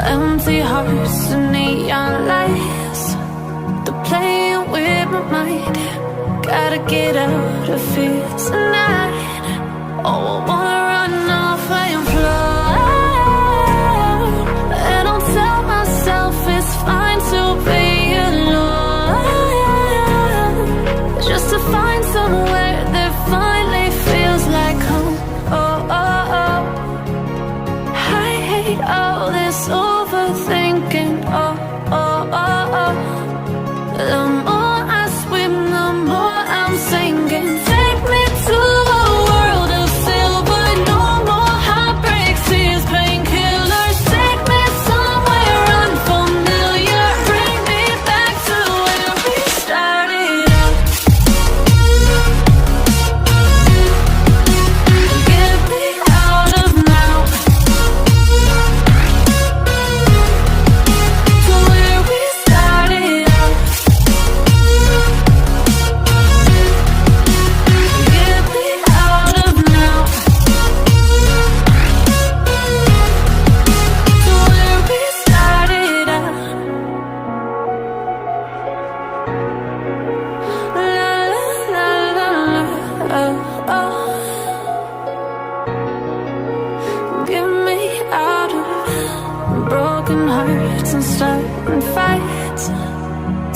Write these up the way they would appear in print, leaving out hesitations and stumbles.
Empty hearts and neon lights, they're playing with my mind. Gotta get out of here tonight. Oh, I wanna run off and fly, and I'll tell myself it's fine to be alone, just to find somewhere that finally feels like home. Oh, oh, oh. I hate all this overthinking. Oh, oh, oh, oh. The more I swim, the more I'm sinking. Take me to a world of silver, no more heartbreaks, tears, painkillers. Take me somewhere unfamiliar, bring me back to where we started out. Get me out of now, to where we started out. Get me out of now, to where we started out. La la la la, oh, oh. Get me out of broken hearts and starting fights,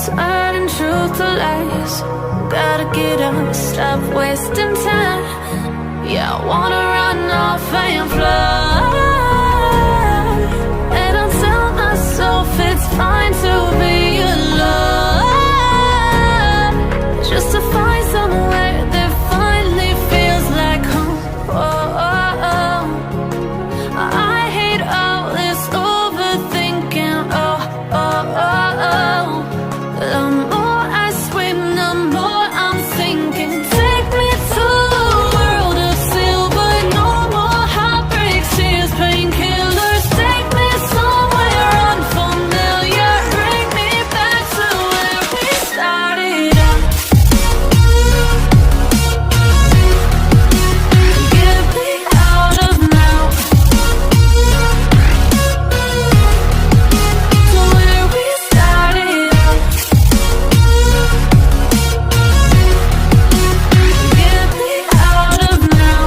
turning truth to lies. Gotta get up, stop wasting time. Yeah, I wanna run off and fly, and I'll tell myself it's fine to be alone, just to find somewhere that finally feels like home. Oh, oh, oh. I hate all this overthinking. Oh, oh, oh, oh. The more I swim, the more I'm sinking. Take me to a world of silver, no more heartbreaks, tears, painkillers. Take me somewhere unfamiliar, bring me back to where we started out. Get me out of now, to where we started out. Get me out of now,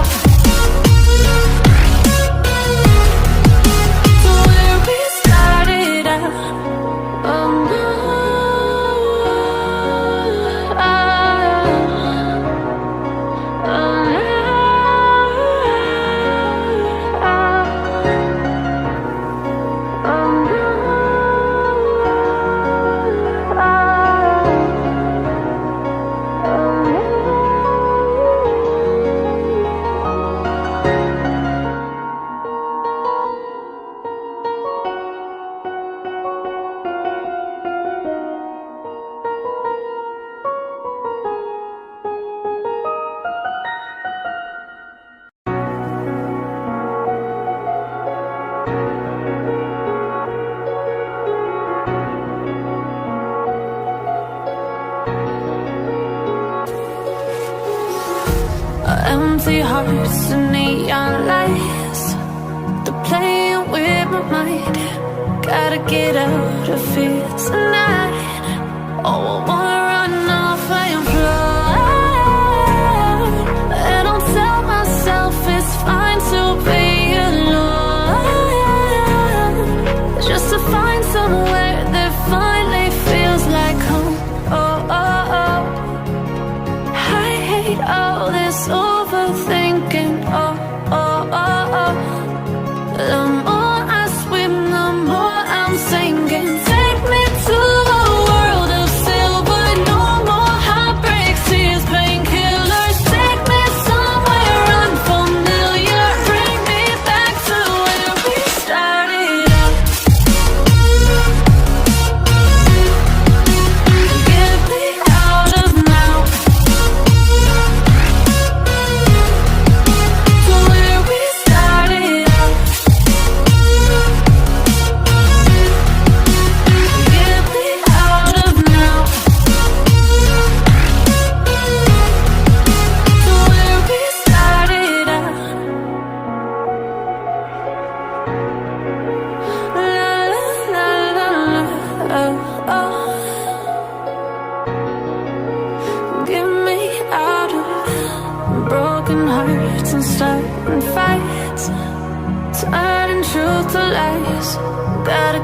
to where we started out. Oh no, empty hearts and neon lights, they're playing with my mind. Gotta get out of here tonight. Oh, I wanna run off and fly, and I'll tell myself it's fine to be alone, just to find somewhere that finally feels like home. Oh, oh, oh. I hate all this overthinking. Oh, oh, oh, oh. The more I swim, the more I'm sinking. Take me to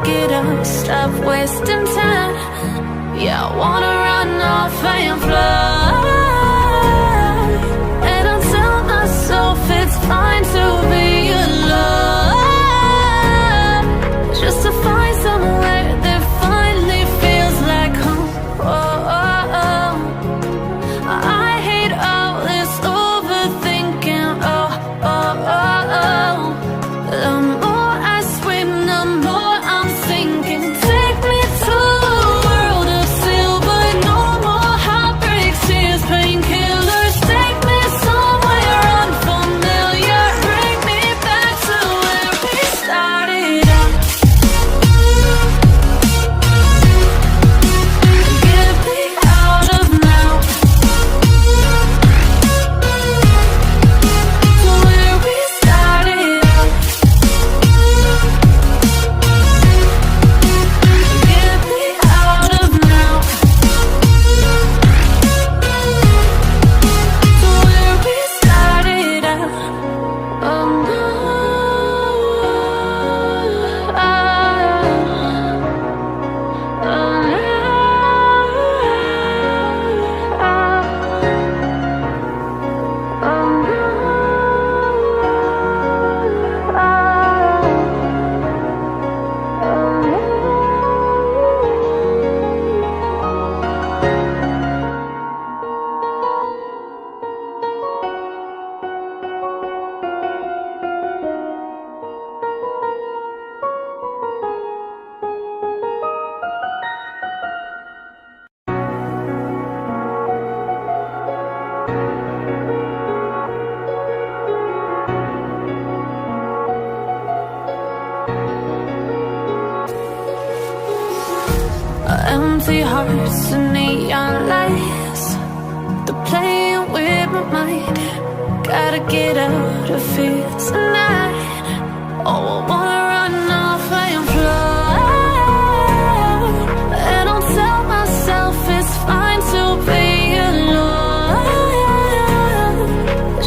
get up, stop wasting time. Yeah, I wanna run off and fly. And I tell myself it's fine to be alone, just to find somewhere that finally feels like home. Oh, oh, oh. I hate all this overthinking. Oh, oh, oh, oh. The more I swim, the more I'm sinking. Take me to a world of silver, no more heartbreaks, tears, painkillers. Take me somewhere unfamiliar, bring me back to where we started out. Get me out of now, to where we started out. Get me out of now, to where we started out. Oh no, empty hearts and neon lights, they're playing with my mind. Gotta get out of here tonight. Oh, I wanna run off and fly. And I'll tell myself it's fine to be alone,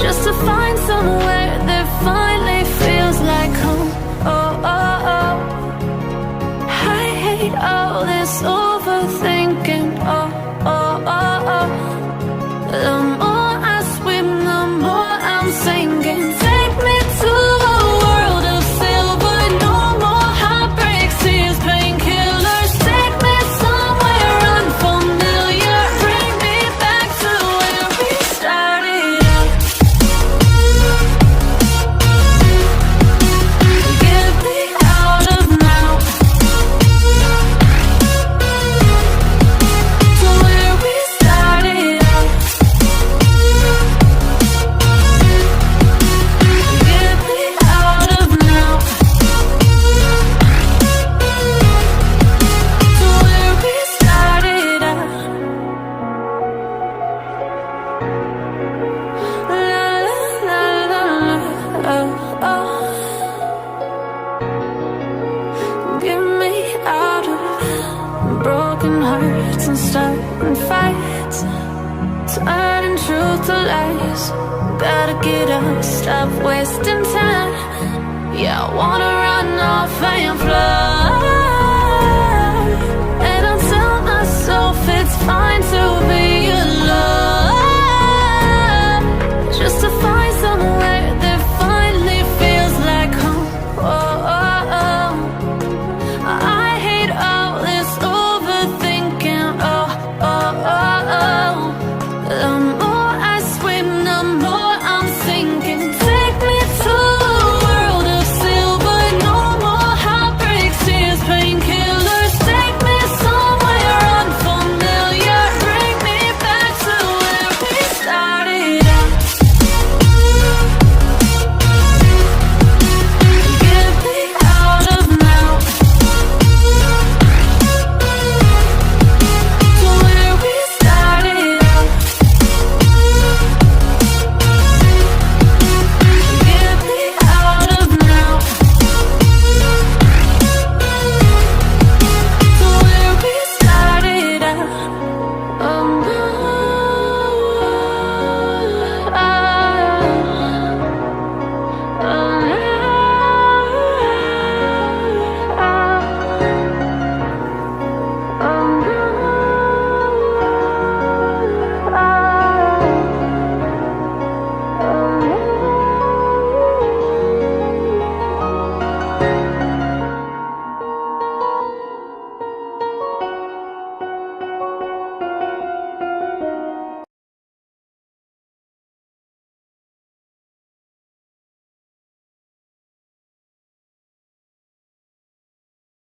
just to find somewhere that finally feels like home. Oh, oh, oh. I hate all this overthinking. Oh, oh, oh, oh. The more I swim, the more I'm sinking. Take me to a world of silver, no more heartbreaks, tears, painkillers. Take me somewhere unfamiliar, bring me back to where we started out. Get me out of now, to where we started out. Get me out of now, to where we started out. La la la la la, oh, oh. Get me out of broken hearts and starting fights, turning truth to lies. Gotta get up, stop wasting time. Yeah, I wanna run off and fly.